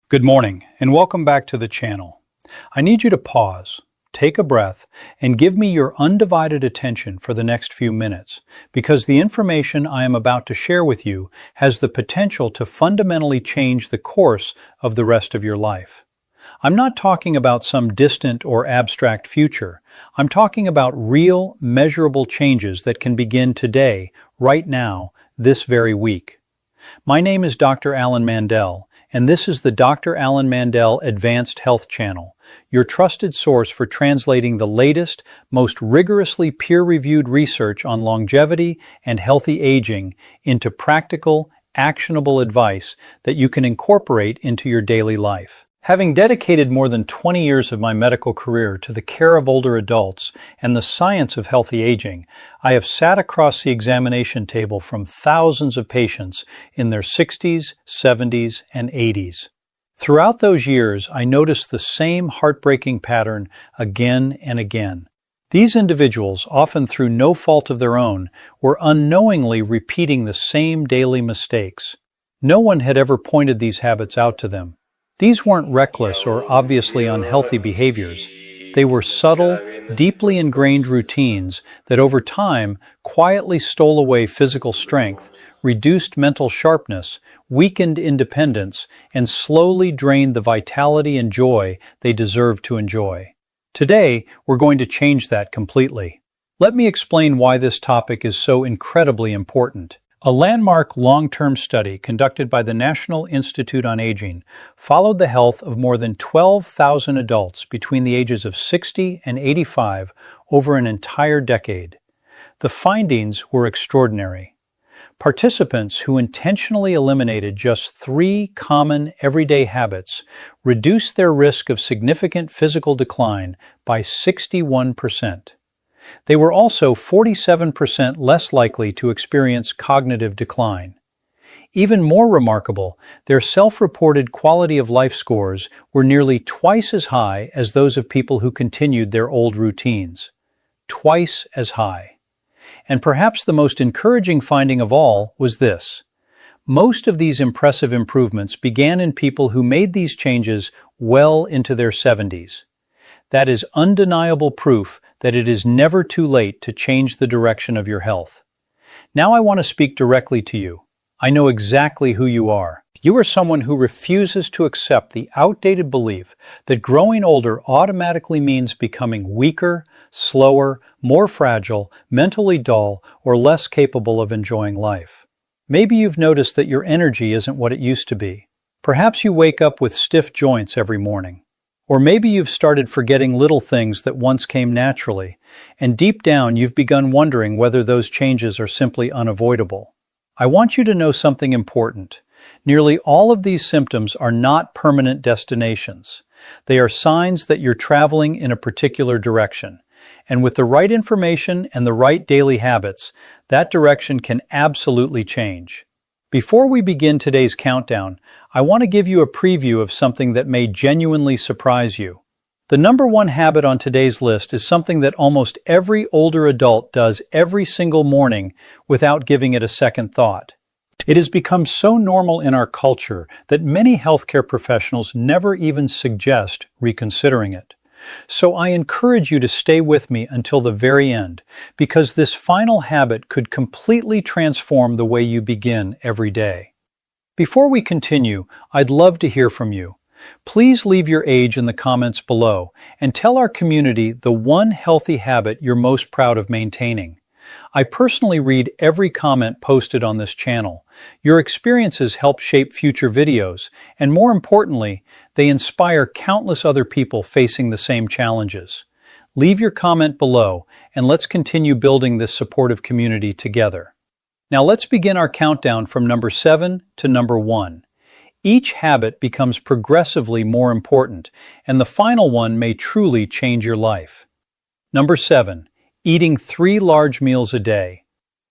Good morning, and welcome back to the channel. I need you to pause, take a breath, and give me your undivided attention for the next few minutes, because the information I am about to share with you has the potential to fundamentally change the course of the rest of your life. I'm not talking about some distant or abstract future. I'm talking about real, measurable changes that can begin today, right now, this very week. My name is Dr. Alan Mandell, and this is the Dr. Alan Mandell Advanced Health Channel, your trusted source for translating the latest, most rigorously peer-reviewed research on longevity and healthy aging into practical, actionable advice that you can incorporate into your daily life. Having dedicated more than 20 years of my medical career to the care of older adults and the science of healthy aging, I have sat across the examination table from thousands of patients in their 60s, 70s, and 80s. Throughout those years, I noticed the same heartbreaking pattern again and again. These individuals, often through no fault of their own, were unknowingly repeating the same daily mistakes. No one had ever pointed these habits out to them. These weren't reckless or obviously unhealthy behaviors. They were subtle, deeply ingrained routines that over time quietly stole away physical strength, reduced mental sharpness, weakened independence, and slowly drained the vitality and joy they deserved to enjoy. Today, we're going to change that completely. Let me explain why this topic is so incredibly important. A landmark long-term study conducted by the National Institute on Aging followed the health of more than 12,000 adults between the ages of 60 and 85 over an entire decade. The findings were extraordinary. Participants who intentionally eliminated just 3 common everyday habits reduced their risk of significant physical decline by 61%. They were also 47% less likely to experience cognitive decline. Even more remarkable, their self-reported quality of life scores were nearly twice as high as those of people who continued their old routines. Twice as high. And perhaps the most encouraging finding of all was this. Most of these impressive improvements began in people who made these changes well into their 70s. That is undeniable proof that it is never too late to change the direction of your health. Now I want to speak directly to you. I know exactly who you are. You are someone who refuses to accept the outdated belief that growing older automatically means becoming weaker, slower, more fragile, mentally dull, or less capable of enjoying life. Maybe you've noticed that your energy isn't what it used to be. Perhaps you wake up with stiff joints every morning. Or maybe you've started forgetting little things that once came naturally, and deep down you've begun wondering whether those changes are simply unavoidable. I want you to know something important. Nearly all of these symptoms are not permanent destinations. They are signs that you're traveling in a particular direction. And with the right information and the right daily habits, that direction can absolutely change. Before we begin today's countdown, I want to give you a preview of something that may genuinely surprise you. The number one habit on today's list is something that almost every older adult does every single morning without giving it a second thought. It has become so normal in our culture that many healthcare professionals never even suggest reconsidering it. So I encourage you to stay with me until the very end, because this final habit could completely transform the way you begin every day. Before we continue, I'd love to hear from you. Please leave your age in the comments below and tell our community the one healthy habit you're most proud of maintaining. I personally read every comment posted on this channel. Your experiences help shape future videos, and more importantly, they inspire countless other people facing the same challenges. Leave your comment below, and let's continue building this supportive community together. Now let's begin our countdown from number 7 to number 1. Each habit becomes progressively more important, and the final one may truly change your life. Number 7. Eating 3 large meals a day.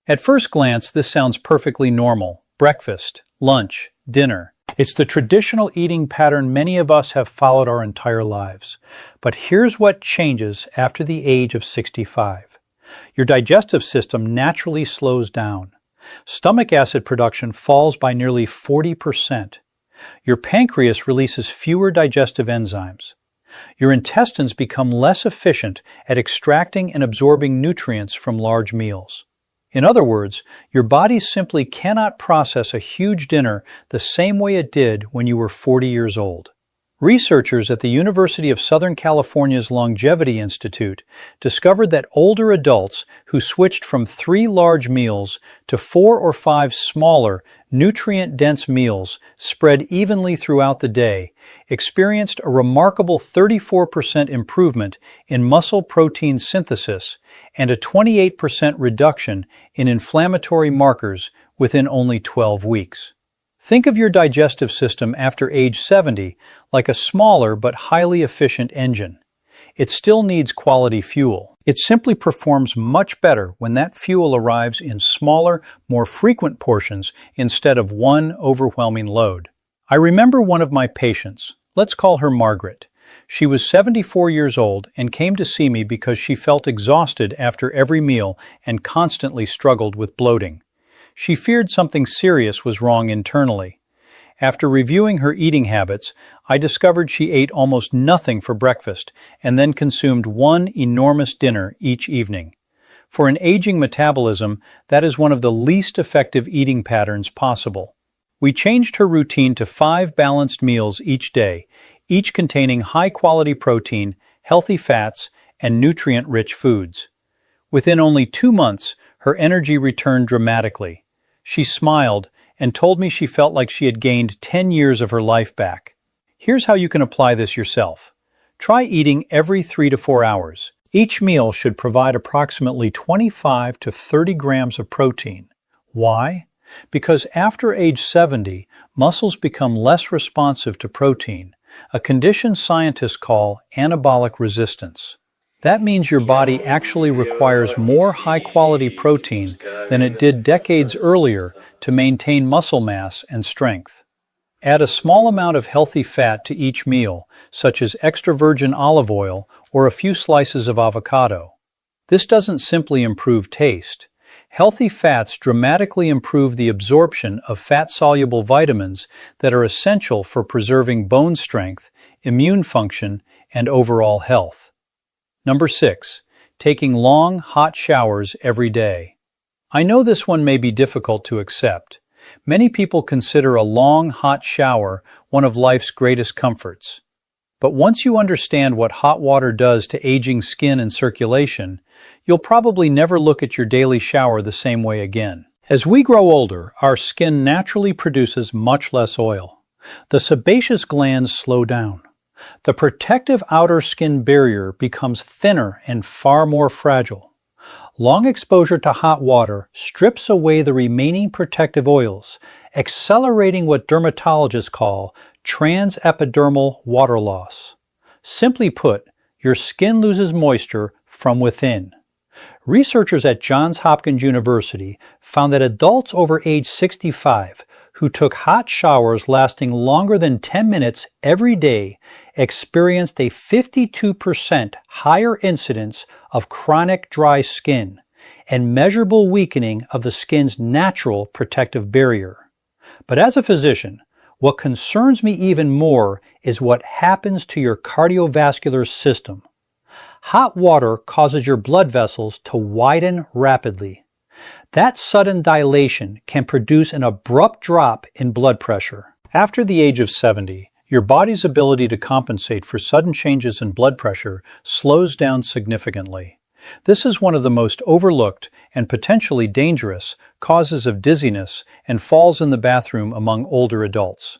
At first glance, this sounds perfectly normal. Breakfast, lunch, dinner. It's the traditional eating pattern many of us have followed our entire lives. But here's what changes after the age of 65. Your digestive system naturally slows down. Stomach acid production falls by nearly 40%. Your pancreas releases fewer digestive enzymes. Your intestines become less efficient at extracting and absorbing nutrients from large meals. In other words, your body simply cannot process a huge dinner the same way it did when you were 40 years old. Researchers at the University of Southern California's Longevity Institute discovered that older adults who switched from 3 large meals to 4 or 5 smaller, nutrient-dense meals spread evenly throughout the day experienced a remarkable 34% improvement in muscle protein synthesis and a 28% reduction in inflammatory markers within only 12 weeks. Think of your digestive system after age 70 like a smaller but highly efficient engine. It still needs quality fuel. It simply performs much better when that fuel arrives in smaller, more frequent portions instead of one overwhelming load. I remember one of my patients, let's call her Margaret. She was 74 years old and came to see me because she felt exhausted after every meal and constantly struggled with bloating. She feared something serious was wrong internally. After reviewing her eating habits, I discovered she ate almost nothing for breakfast and then consumed one enormous dinner each evening. For an aging metabolism, that is one of the least effective eating patterns possible. We changed her routine to 5 balanced meals each day, each containing high-quality protein, healthy fats, and nutrient-rich foods. Within only 2 months, her energy returned dramatically. She smiled and told me she felt like she had gained 10 years of her life back. Here's how you can apply this yourself. Try eating every 3 to 4 hours. Each meal should provide approximately 25 to 30 grams of protein. Why? Because after age 70, muscles become less responsive to protein, a condition scientists call anabolic resistance. That means your body actually requires more high-quality protein than it did decades earlier to maintain muscle mass and strength. Add a small amount of healthy fat to each meal, such as extra virgin olive oil or a few slices of avocado. This doesn't simply improve taste. Healthy fats dramatically improve the absorption of fat-soluble vitamins that are essential for preserving bone strength, immune function, and overall health. Number 6. Taking long, hot showers every day. I know this one may be difficult to accept. Many people consider a long, hot shower one of life's greatest comforts. But once you understand what hot water does to aging skin and circulation, you'll probably never look at your daily shower the same way again. As we grow older, our skin naturally produces much less oil. The sebaceous glands slow down. The protective outer skin barrier becomes thinner and far more fragile. Long exposure to hot water strips away the remaining protective oils, accelerating what dermatologists call transepidermal water loss. Simply put, your skin loses moisture from within. Researchers at Johns Hopkins University found that adults over age 65 who took hot showers lasting longer than 10 minutes every day experienced a 52% higher incidence of chronic dry skin and measurable weakening of the skin's natural protective barrier. But as a physician, what concerns me even more is what happens to your cardiovascular system. Hot water causes your blood vessels to widen rapidly. That sudden dilation can produce an abrupt drop in blood pressure. After the age of 70, your body's ability to compensate for sudden changes in blood pressure slows down significantly. This is one of the most overlooked and potentially dangerous causes of dizziness and falls in the bathroom among older adults.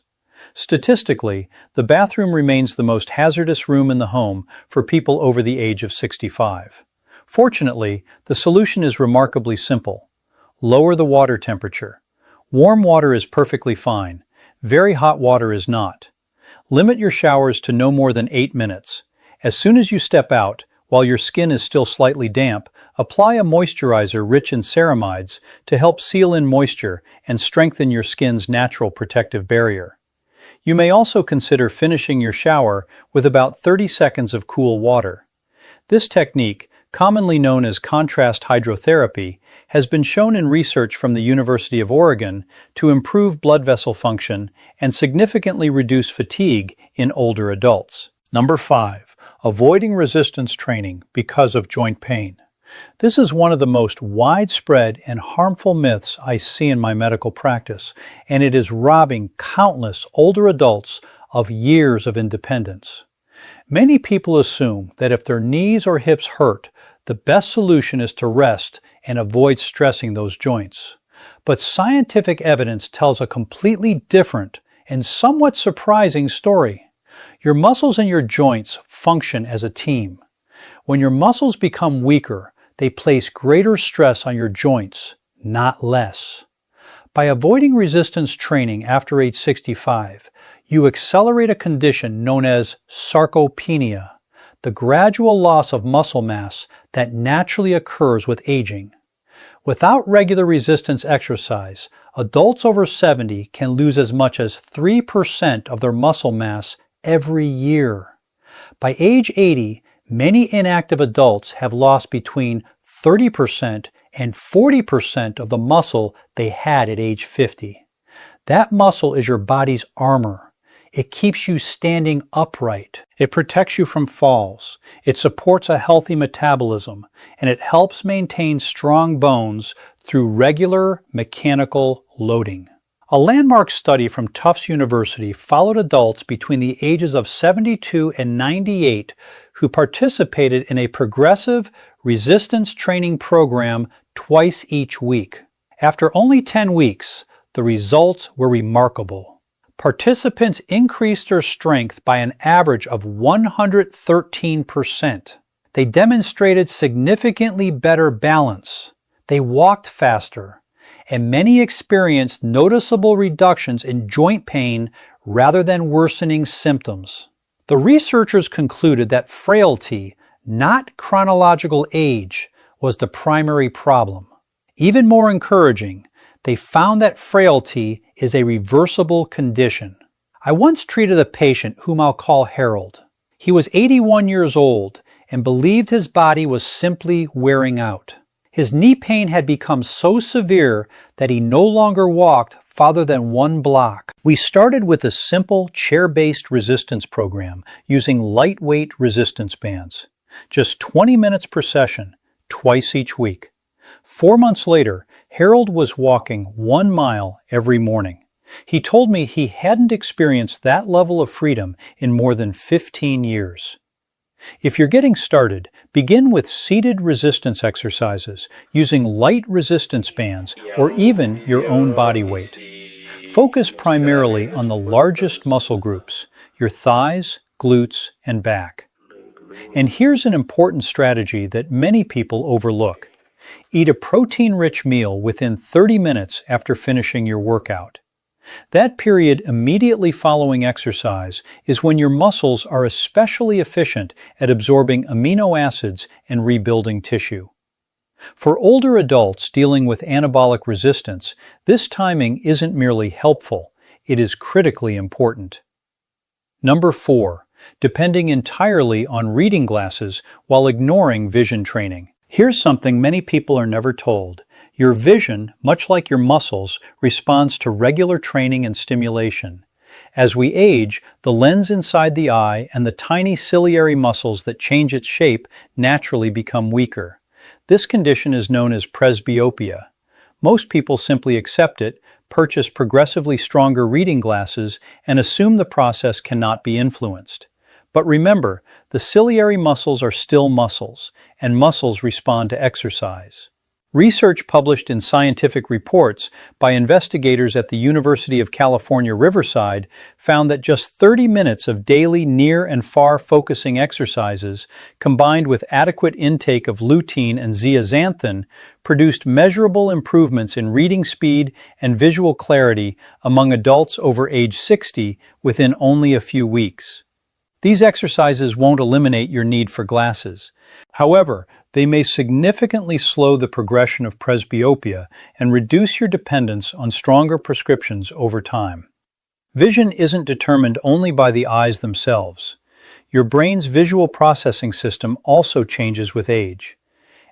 Statistically, the bathroom remains the most hazardous room in the home for people over the age of 65. Fortunately, the solution is remarkably simple. Lower the water temperature. Warm water is perfectly fine. Very hot water is not. Limit your showers to no more than 8 minutes. As soon as you step out, while your skin is still slightly damp, apply a moisturizer rich in ceramides to help seal in moisture and strengthen your skin's natural protective barrier. You may also consider finishing your shower with about 30 seconds of cool water. This technique, commonly known as contrast hydrotherapy, has been shown in research from the University of Oregon to improve blood vessel function and significantly reduce fatigue in older adults. Number 5. Avoiding resistance training because of joint pain. This is one of the most widespread and harmful myths I see in my medical practice, and it is robbing countless older adults of years of independence. Many people assume that if their knees or hips hurt, the best solution is to rest and avoid stressing those joints. But scientific evidence tells a completely different and somewhat surprising story. Your muscles and your joints function as a team. When your muscles become weaker, they place greater stress on your joints, not less. By avoiding resistance training after age 65, you accelerate a condition known as sarcopenia, the gradual loss of muscle mass that naturally occurs with aging. Without regular resistance exercise, adults over 70 can lose as much as 3% of their muscle mass every year. By age 80, many inactive adults have lost between 30% and 40% of the muscle they had at age 50. That muscle is your body's armor. It keeps you standing upright. It protects you from falls. It supports a healthy metabolism, and it helps maintain strong bones through regular mechanical loading. A landmark study from Tufts University followed adults between the ages of 72 and 98 who participated in a progressive resistance training program twice each week. After only 10 weeks, the results were remarkable. Participants increased their strength by an average of 113%. They demonstrated significantly better balance. They walked faster, and many experienced noticeable reductions in joint pain rather than worsening symptoms. The researchers concluded that frailty, not chronological age, was the primary problem. Even more encouraging, they found that frailty is a reversible condition. I once treated a patient whom I'll call Harold. He was 81 years old and believed his body was simply wearing out. His knee pain had become so severe that he no longer walked farther than 1 block. We started with a simple chair-based resistance program using lightweight resistance bands. Just 20 minutes per session, twice each week. 4 months later, Harold was walking 1 mile every morning. He told me he hadn't experienced that level of freedom in more than 15 years. If you're getting started, begin with seated resistance exercises using light resistance bands or even your own body weight. Focus primarily on the largest muscle groups, your thighs, glutes, and back. And here's an important strategy that many people overlook. Eat a protein-rich meal within 30 minutes after finishing your workout. That period immediately following exercise is when your muscles are especially efficient at absorbing amino acids and rebuilding tissue. For older adults dealing with anabolic resistance, this timing isn't merely helpful, it is critically important. Number 4. Depending entirely on reading glasses while ignoring vision training. Here's something many people are never told. Your vision, much like your muscles, responds to regular training and stimulation. As we age, the lens inside the eye and the tiny ciliary muscles that change its shape naturally become weaker. This condition is known as presbyopia. Most people simply accept it, purchase progressively stronger reading glasses, and assume the process cannot be influenced. But remember, the ciliary muscles are still muscles, and muscles respond to exercise. Research published in Scientific Reports by investigators at the University of California, Riverside found that just 30 minutes of daily near and far focusing exercises, combined with adequate intake of lutein and zeaxanthin, produced measurable improvements in reading speed and visual clarity among adults over age 60 within only a few weeks. These exercises won't eliminate your need for glasses. However, they may significantly slow the progression of presbyopia and reduce your dependence on stronger prescriptions over time. Vision isn't determined only by the eyes themselves. Your brain's visual processing system also changes with age.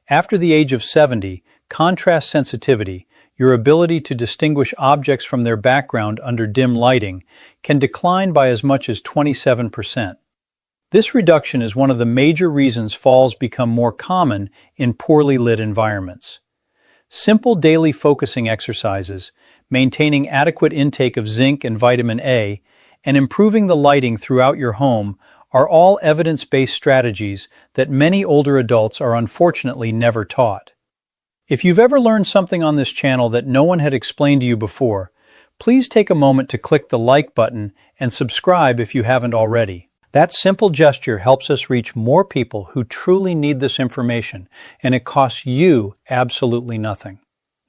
After the age of 70, contrast sensitivity, your ability to distinguish objects from their background under dim lighting, can decline by as much as 27%. This reduction is one of the major reasons falls become more common in poorly lit environments. Simple daily focusing exercises, maintaining adequate intake of zinc and vitamin A, and improving the lighting throughout your home are all evidence-based strategies that many older adults are unfortunately never taught. If you've ever learned something on this channel that no one had explained to you before, please take a moment to click the like button and subscribe if you haven't already. That simple gesture helps us reach more people who truly need this information, and it costs you absolutely nothing.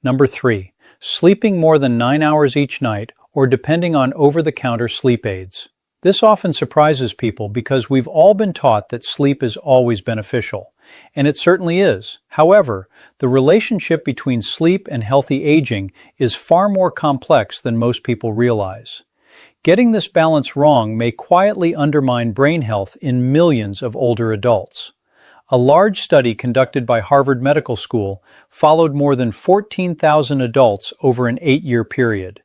Number 3. Sleeping more than 9 hours each night or depending on over-the-counter sleep aids. This often surprises people because we've all been taught that sleep is always beneficial, and it certainly is. However, the relationship between sleep and healthy aging is far more complex than most people realize. Getting this balance wrong may quietly undermine brain health in millions of older adults. A large study conducted by Harvard Medical School followed more than 14,000 adults over an 8-year period.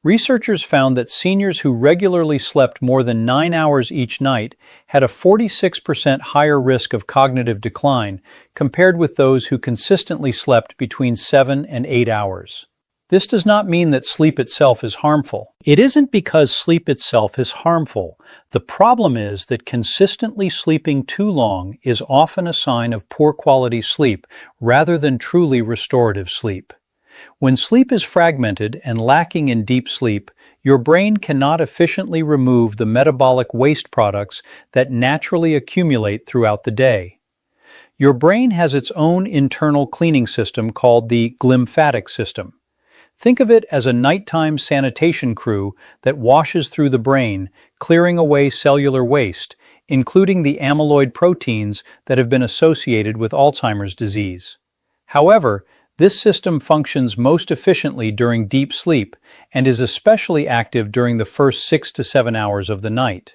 Researchers found that seniors who regularly slept more than 9 hours each night had a 46% higher risk of cognitive decline compared with those who consistently slept between 7 and 8 hours. This does not mean that sleep itself is harmful. It isn't because sleep itself is harmful. The problem is that consistently sleeping too long is often a sign of poor quality sleep rather than truly restorative sleep. When sleep is fragmented and lacking in deep sleep, your brain cannot efficiently remove the metabolic waste products that naturally accumulate throughout the day. Your brain has its own internal cleaning system called the glymphatic system. Think of it as a nighttime sanitation crew that washes through the brain, clearing away cellular waste, including the amyloid proteins that have been associated with Alzheimer's disease. However, this system functions most efficiently during deep sleep and is especially active during the first 6 to 7 hours of the night.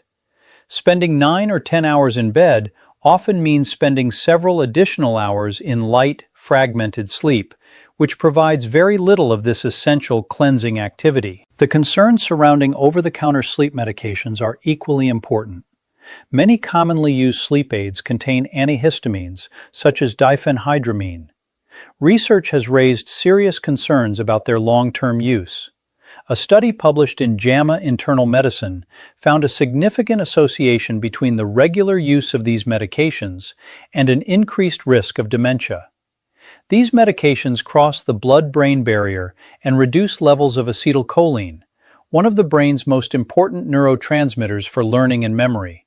Spending 9 or 10 hours in bed often means spending several additional hours in light, fragmented sleep, which provides very little of this essential cleansing activity. The concerns surrounding over-the-counter sleep medications are equally important. Many commonly used sleep aids contain antihistamines, such as diphenhydramine. Research has raised serious concerns about their long-term use. A study published in JAMA Internal Medicine found a significant association between the regular use of these medications and an increased risk of dementia. These medications cross the blood-brain barrier and reduce levels of acetylcholine, one of the brain's most important neurotransmitters for learning and memory.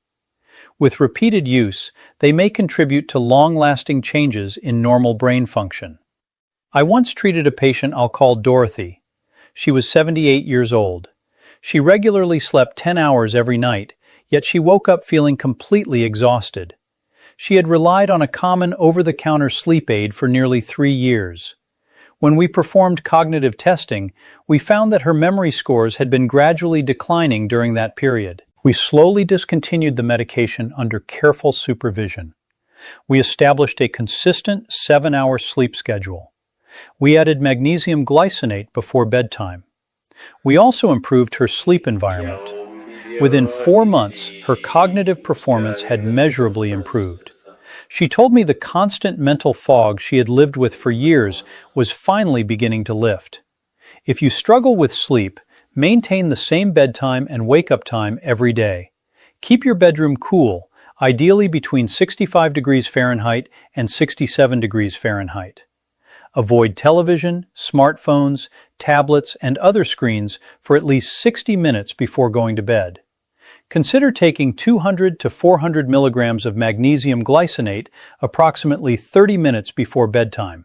With repeated use, they may contribute to long-lasting changes in normal brain function. I once treated a patient I'll call Dorothy. She was 78 years old. She regularly slept 10 hours every night, yet she woke up feeling completely exhausted. She had relied on a common over-the-counter sleep aid for nearly 3 years. When we performed cognitive testing, we found that her memory scores had been gradually declining during that period. We slowly discontinued the medication under careful supervision. We established a consistent 7-hour sleep schedule. We added magnesium glycinate before bedtime. We also improved her sleep environment. Within 4 months, her cognitive performance had measurably improved. She told me the constant mental fog she had lived with for years was finally beginning to lift. If you struggle with sleep, maintain the same bedtime and wake-up time every day. Keep your bedroom cool, ideally between 65 degrees Fahrenheit and 67 degrees Fahrenheit. Avoid television, smartphones, tablets, and other screens for at least 60 minutes before going to bed. Consider taking 200 to 400 milligrams of magnesium glycinate approximately 30 minutes before bedtime.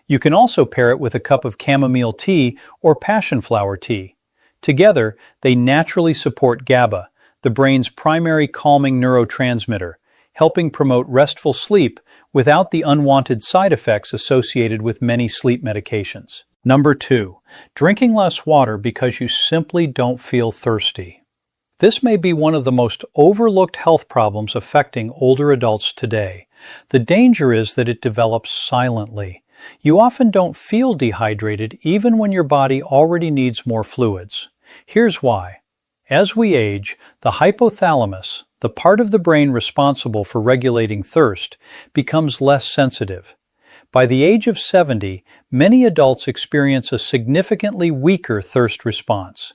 You can also pair it with a cup of chamomile tea or passion flower tea. Together, they naturally support GABA, the brain's primary calming neurotransmitter, helping promote restful sleep without the unwanted side effects associated with many sleep medications. Number 2, drinking less water because you simply don't feel thirsty. This may be one of the most overlooked health problems affecting older adults today. The danger is that it develops silently. You often don't feel dehydrated even when your body already needs more fluids. Here's why. As we age, the hypothalamus, the part of the brain responsible for regulating thirst, becomes less sensitive. By the age of 70, many adults experience a significantly weaker thirst response.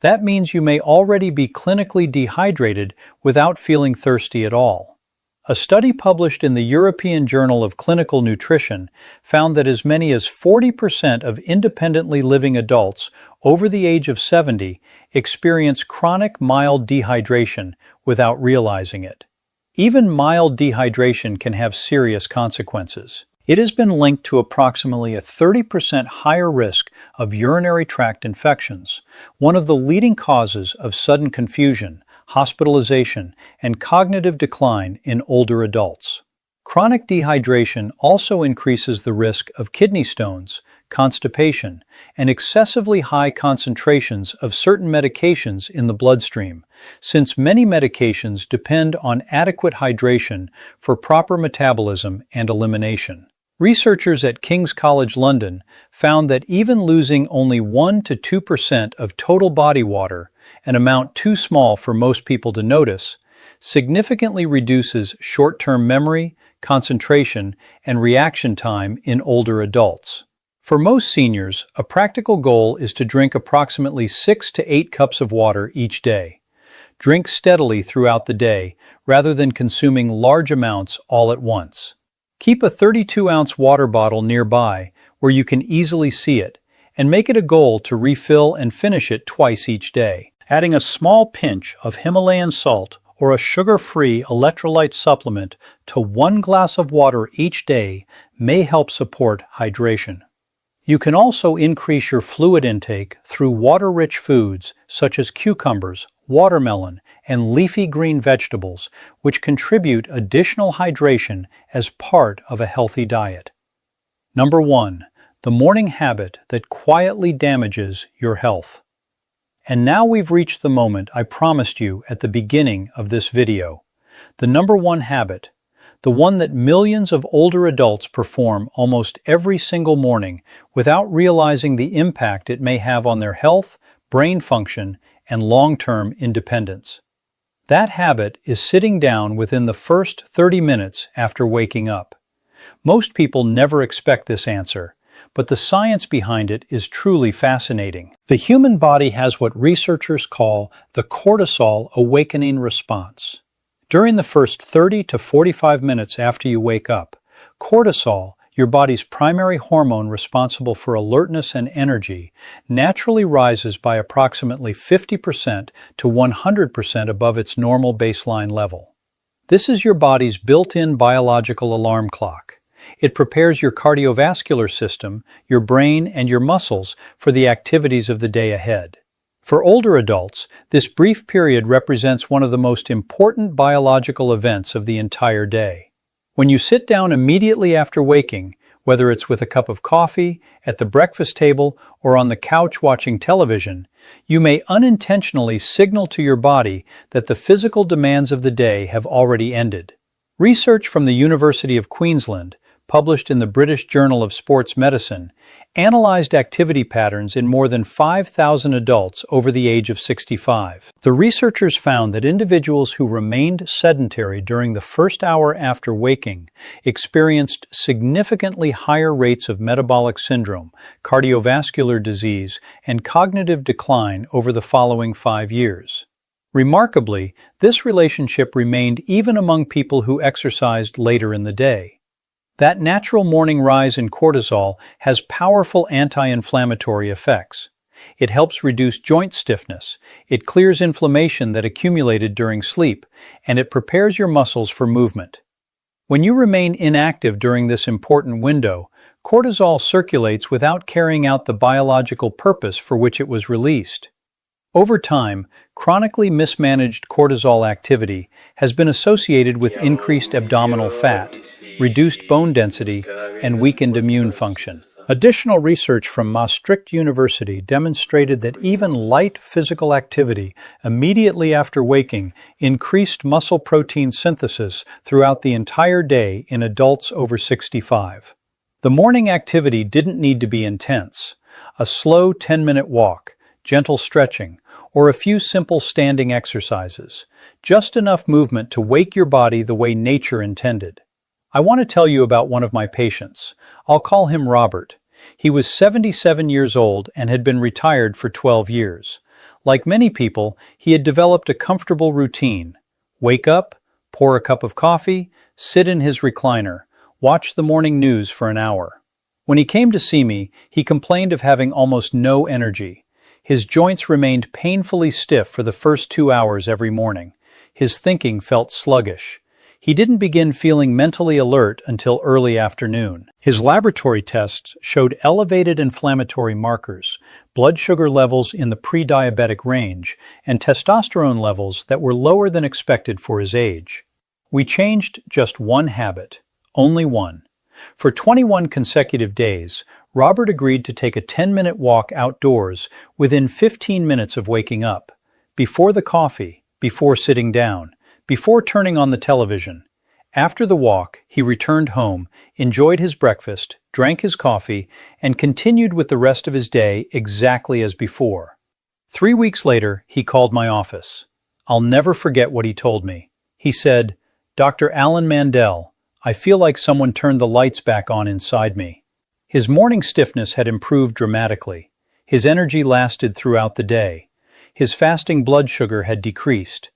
That means you may already be clinically dehydrated without feeling thirsty at all. A study published in the European Journal of Clinical Nutrition found that as many as 40% of independently living adults over the age of 70 experience chronic mild dehydration without realizing it. Even mild dehydration can have serious consequences. It has been linked to approximately a 30% higher risk of urinary tract infections, one of the leading causes of sudden confusion, hospitalization, and cognitive decline in older adults. Chronic dehydration also increases the risk of kidney stones, constipation, and excessively high concentrations of certain medications in the bloodstream, since many medications depend on adequate hydration for proper metabolism and elimination. Researchers at King's College London found that even losing only 1 to 2% of total body water, an amount too small for most people to notice, significantly reduces short-term memory, concentration, and reaction time in older adults. For most seniors, a practical goal is to drink approximately 6 to 8 cups of water each day. Drink steadily throughout the day rather than consuming large amounts all at once. Keep a 32-ounce water bottle nearby where you can easily see it, and make it a goal to refill and finish it twice each day. Adding a small pinch of Himalayan salt or a sugar-free electrolyte supplement to 1 glass of water each day may help support hydration. You can also increase your fluid intake through water-rich foods such as cucumbers, watermelon, and leafy green vegetables, which contribute additional hydration as part of a healthy diet. Number 1. The morning habit that quietly damages your health. And now we've reached the moment I promised you at the beginning of this video. The number 1 habit, the one that millions of older adults perform almost every single morning without realizing the impact it may have on their health, brain function, and long-term independence. That habit is sitting down within the first 30 minutes after waking up. Most people never expect this answer, but the science behind it is truly fascinating. The human body has what researchers call the cortisol awakening response. During the first 30 to 45 minutes after you wake up, cortisol, your body's primary hormone responsible for alertness and energy, naturally rises by approximately 50% to 100% above its normal baseline level. This is your body's built-in biological alarm clock. It prepares your cardiovascular system, your brain, and your muscles for the activities of the day ahead. For older adults, this brief period represents one of the most important biological events of the entire day. When you sit down immediately after waking, whether it's with a cup of coffee, at the breakfast table, or on the couch watching television, you may unintentionally signal to your body that the physical demands of the day have already ended. Research from the University of Queensland, published in the British Journal of Sports Medicine, analyzed activity patterns in more than 5,000 adults over the age of 65. The researchers found that individuals who remained sedentary during the first hour after waking experienced significantly higher rates of metabolic syndrome, cardiovascular disease, and cognitive decline over the following 5 years. Remarkably, this relationship remained even among people who exercised later in the day. That natural morning rise in cortisol has powerful anti-inflammatory effects. It helps reduce joint stiffness, it clears inflammation that accumulated during sleep, and it prepares your muscles for movement. When you remain inactive during this important window, cortisol circulates without carrying out the biological purpose for which it was released. Over time, chronically mismanaged cortisol activity has been associated with increased abdominal fat, reduced bone density, and weakened immune function. Additional research from Maastricht University demonstrated that even light physical activity immediately after waking increased muscle protein synthesis throughout the entire day in adults over 65. The morning activity didn't need to be intense. A slow 10-minute walk, gentle stretching, or a few simple standing exercises. Just enough movement to wake your body the way nature intended. I want to tell you about one of my patients. I'll call him Robert. He was 77 years old and had been retired for 12 years. Like many people, he had developed a comfortable routine. Wake up, pour a cup of coffee, sit in his recliner, watch the morning news for an hour. When he came to see me, he complained of having almost no energy. His joints remained painfully stiff for the first 2 hours every morning. His thinking felt sluggish. He didn't begin feeling mentally alert until early afternoon. His laboratory tests showed elevated inflammatory markers, blood sugar levels in the pre-diabetic range, and testosterone levels that were lower than expected for his age. We changed just one habit, only one. For 21 consecutive days, Robert agreed to take a 10-minute walk outdoors within 15 minutes of waking up, before the coffee, before sitting down, before turning on the television. After the walk, he returned home, enjoyed his breakfast, drank his coffee, and continued with the rest of his day exactly as before. 3 weeks later, he called my office. I'll never forget what he told me. He said, "Dr. Alan Mandell, I feel like someone turned the lights back on inside me." His morning stiffness had improved dramatically. His energy lasted throughout the day. His fasting blood sugar had decreased.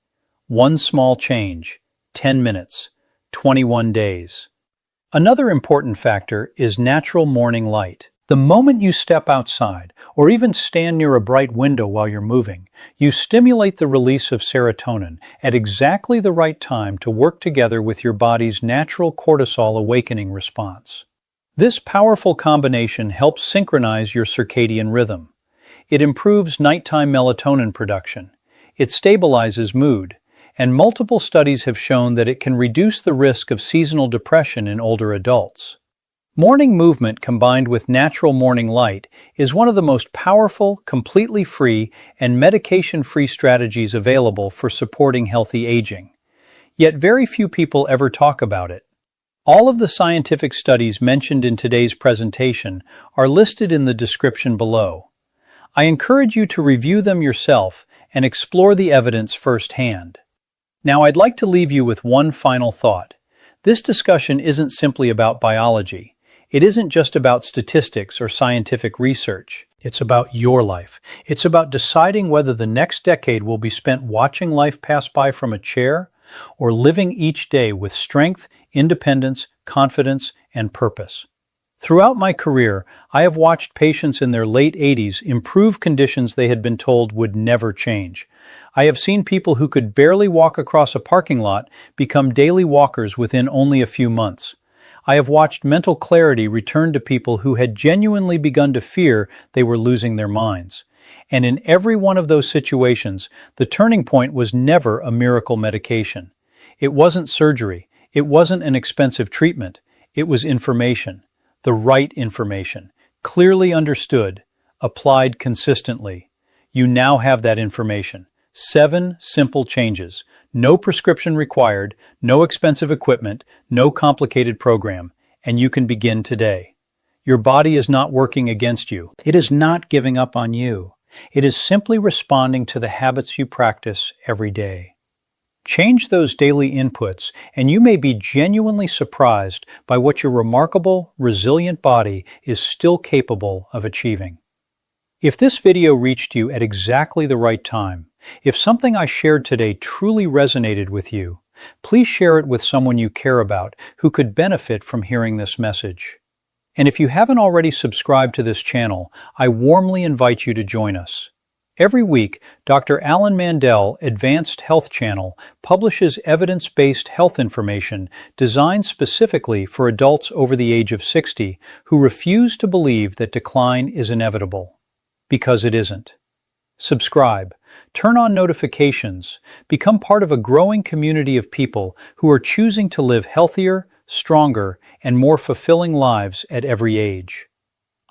One small change, 10 minutes, 21 days. Another important factor is natural morning light. The moment you step outside, or even stand near a bright window while you're moving, you stimulate the release of serotonin at exactly the right time to work together with your body's natural cortisol awakening response. This powerful combination helps synchronize your circadian rhythm. It improves nighttime melatonin production. It stabilizes mood. And multiple studies have shown that it can reduce the risk of seasonal depression in older adults. Morning movement combined with natural morning light is one of the most powerful, completely free, and medication-free strategies available for supporting healthy aging. Yet very few people ever talk about it. All of the scientific studies mentioned in today's presentation are listed in the description below. I encourage you to review them yourself and explore the evidence firsthand. Now, I'd like to leave you with one final thought. This discussion isn't simply about biology. It isn't just about statistics or scientific research. It's about your life. It's about deciding whether the next decade will be spent watching life pass by from a chair or living each day with strength, independence, confidence, and purpose. Throughout my career, I have watched patients in their late 80s improve conditions they had been told would never change. I have seen people who could barely walk across a parking lot become daily walkers within only a few months. I have watched mental clarity return to people who had genuinely begun to fear they were losing their minds. And in every one of those situations, the turning point was never a miracle medication. It wasn't surgery. It wasn't an expensive treatment. It was information. The right information, clearly understood, applied consistently. You now have that information. 7 simple changes. No prescription required, no expensive equipment, no complicated program, and you can begin today. Your body is not working against you. It is not giving up on you. It is simply responding to the habits you practice every day. Change those daily inputs, and you may be genuinely surprised by what your remarkable, resilient body is still capable of achieving. If this video reached you at exactly the right time, if something I shared today truly resonated with you, please share it with someone you care about who could benefit from hearing this message. And if you haven't already subscribed to this channel, I warmly invite you to join us. Every week, Dr. Alan Mandell Advanced Health Channel publishes evidence-based health information designed specifically for adults over the age of 60 who refuse to believe that decline is inevitable. Because it isn't. Subscribe, turn on notifications, become part of a growing community of people who are choosing to live healthier, stronger, and more fulfilling lives at every age.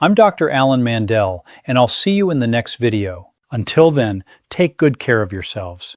I'm Dr. Alan Mandell, and I'll see you in the next video. Until then, take good care of yourselves.